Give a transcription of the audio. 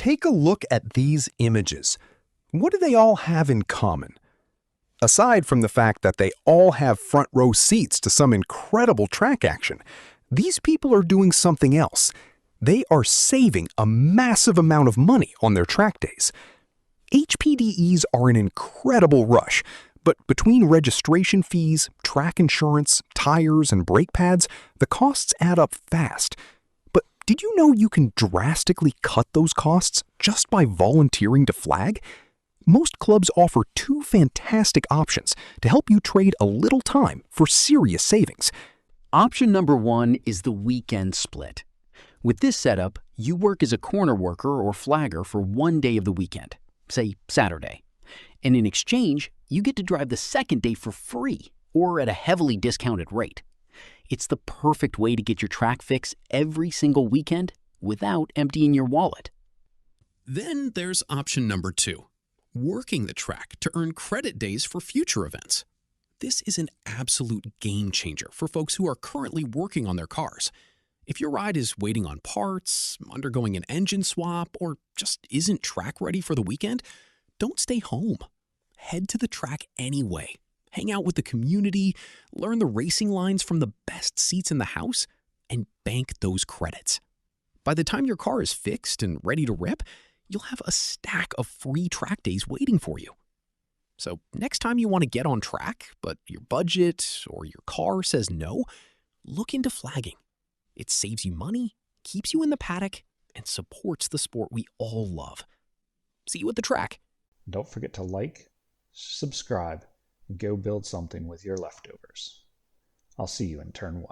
Take a look at these images. What do they all have in common? Aside from the fact that they all have front row seats to some incredible track action, these people are doing something else. They are saving a massive amount of money on their track days. HPDEs are an incredible rush, but between registration fees, track insurance, tires, and brake pads, the costs add up fast. But did you know you can drastically cut those costs just by volunteering to flag? Most clubs offer two fantastic options to help you trade a little time for serious savings. Option number 1 is the weekend split. With this setup, you work as a corner worker or flagger for one day of the weekend, say Saturday. And in exchange, you get to drive the second day for free or at a heavily discounted rate. It's the perfect way to get your track fix every single weekend without emptying your wallet. Then there's option number 2. Working the track to earn credit days for future events. This is an absolute game changer for folks who are currently working on their cars. If your ride is waiting on parts, undergoing an engine swap, or just isn't track ready for the weekend, don't stay home. Head to the track anyway. Hang out with the community, learn the racing lines from the best seats in the house, and bank those credits. By the time your car is fixed and ready to rip, you'll have a stack of free track days waiting for you. So next time you want to get on track, but your budget or your car says no, look into flagging. It saves you money, keeps you in the paddock, and supports the sport we all love. See you at the track. Don't forget to like, subscribe, and go build something with your leftovers. I'll see you in turn 1.